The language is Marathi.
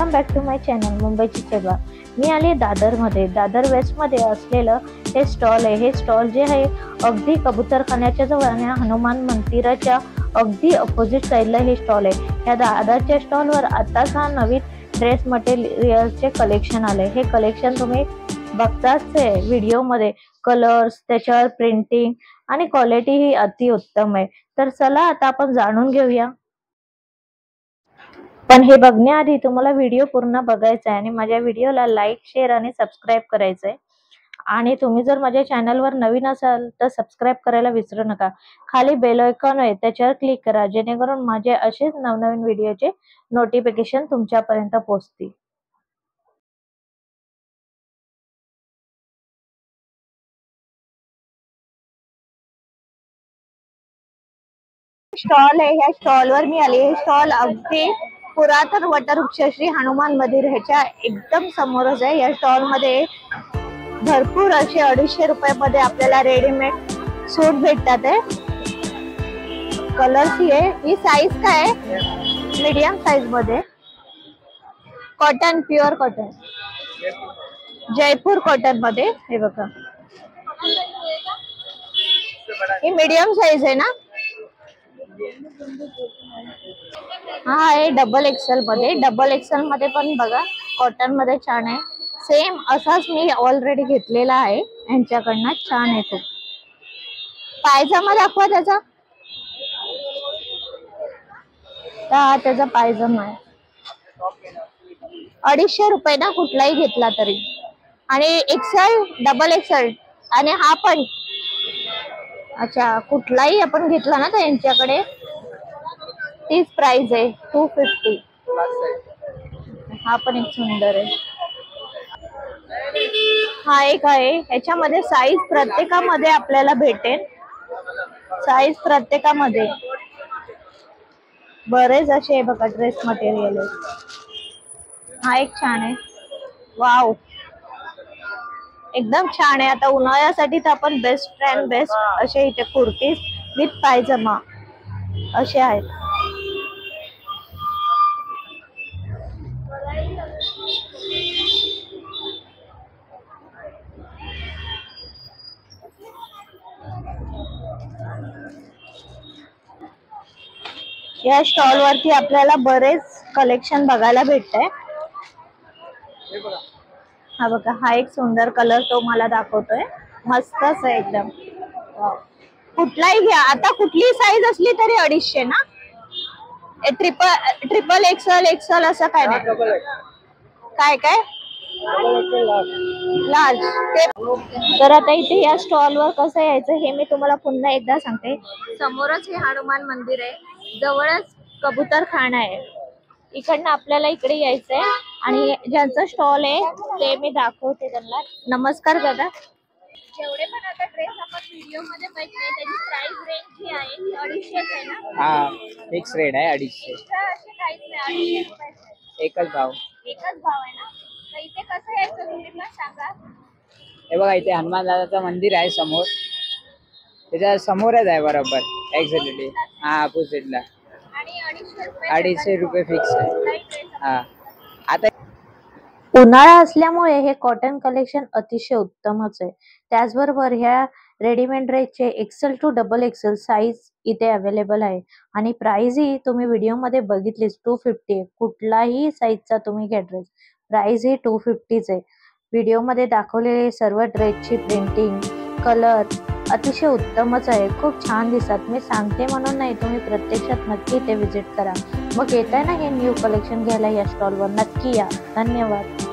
Welcome back to my channel मुंबईची सेवा। मी आले दादरमध्ये। दादर वेस्टमध्ये असलेलं हे स्टॉल आहे। हे स्टॉल जे आहे अगदी कबूतरखान्याच्या जवळ आणि हनुमान मंदिराच्या अगदी अपोजिट साइडला हे स्टॉल आहे। या दादरच्या स्टॉलवर आताच हा नवीन ड्रेस मटेरियलचे कलेक्शन आले। हे कलेक्शन तुम्ही बघताच आहे व्हिडिओमध्ये। कलर्स, त्याच्यावर प्रिंटिंग आणि क्वालिटी ही अति उत्तम आहे। तर चला आता आपण जाणून घेऊया। पण हे बघण्याआधी तुम्हाला व्हिडिओ पूर्ण बघायचा आहे आणि माझ्या व्हिडिओला लाईक, शेअर आणि सबस्क्राइब करायचं आहे। आणि तुम्ही जर माझ्या चॅनलवर नवीन असाल तर सबस्क्राइब करायला विसरू नका। खाली बेल आयकॉन आहे त्याच्यावर क्लिक करा, जेणेकरून माझे असेच नवनवीन व्हिडिओचे नोटिफिकेशन तुमच्यापर्यंत पोहोचतील। स्टॉल आहे, ह्या स्टॉलवर मी आले। हे स्टॉल अगदी पुरातन वटवृक्ष श्री हनुमान मंदिर ह्याच्या एकदम समोरच आहे। या स्टॉल मध्ये भरपूर असे 250 रुपयामध्ये आपल्याला रेडीमेड सूट भेटतात आहे। कलर्स ही साईज काय आहे? मीडियम साईज मध्ये। Cotton, pure cotton, Jaipur cotton मध्ये। हे बघा, ही मीडियम साईज आहे ना? हा आहे डबल एक्सेल मध्ये। डबल एक्सेल मध्ये पण बघा कॉटन मध्ये छान आहे। सेम असाच मी ऑलरेडी घेतलेला आहे यांच्याकडनं। छान आहे खूप। पायजामा दाखवा त्याचा। त्याचा पायजामा आहे 250 रुपये ना, कुठलाही घेतला तरी। आणि एक्सेल, डबल एक्सेल आणि हा पण, अच्छा कुठलाही आपण घेतला ना तर यांच्याकडे तीच प्राइस आहे 250। हा पण एक सुंदर आहे। हा एक आहे, ह्याच्यामध्ये साईज प्रत्येकामध्ये आपल्याला भेटेल। साईज प्रत्येकामध्ये बरेच असे बघा ड्रेस मटेरियल आहे। हा एक छान आहे, वाव एकदम छान आहे। आता उन्हाळ्यासाठी तर आपण बेस्ट अँड बेस्ट असे इथे कुर्तीज विथ पायजमा असे आहेत। या स्टॉल वरती आपल्याला बरेच कलेक्शन बघायला भेटतंय। हा बघा, हा एक सुंदर कलर तो मला दाखवतोय, मस्तच आहे एकदम। कुठलाही घ्या, आता कुठली साईज असली तरी 250 ना? ट्रिपल एक्सेल, एक्सेल असं काय नाही? काय काय लार्ज? तर आता इथे या स्टॉल वर कसं यायचं हे मी तुम्हाला पुन्हा एकदा सांगते। समोरच हे हनुमान मंदिर आहे, जवळच कबूतरखाना आहे। इकडनं आपल्याला इकडे यायचंय आणि ज्यांचा स्टॉल आहे ते मी दाखवते त्यांना। नमस्कार दादा। जेवढे पण आता ड्रेस आपण व्हिडिओ मध्ये बघितले त्याची प्राइस रेंज जी आहे ती 250 आहे ना? हा, फिक्स रेट आहे 250। असे काहीच नाही, 250 रुपये एकच भाव। एकच भाव आहे ना? तर इथे कसं यायचं तुम्ही मला सांगा। हे बघा, इथे हनुमान दादाचं मंदिर आहे समोर, त्याच्या समोरच आहे बरोबर एक्झॅक्टली। हा, अपोजिटला। आणि 250 रुपये फिक्स आहे। हा, आता उन्हाळा असल्यामुळे हे कॉटन कलेक्शन अतिशय उत्तमच आहे। त्याचबरोबर ह्या रेडीमेड ड्रेसचे XL to double XL size इथे अवेलेबल आहे आणि प्राइस ही तुम्ही व्हिडिओ मध्ये बघितलीच 250 आहे। कुठलाही साईजचा तुम्ही घ्या ड्रेस, प्राइस ही 250 आहे। व्हिडिओ मध्ये दाखवलेले सर्व ड्रेसची प्रिंटिंग, कलर अतिशय उत्तमच आहे, खूप छान दिसतात। मी सांगते म्हणून नाही, तुम्ही प्रत्यक्षात नक्की इथे विजिट करा। मग येताय ना हे न्यू कलेक्शन घ्यायला या स्टॉलवर, नक्की या। धन्यवाद।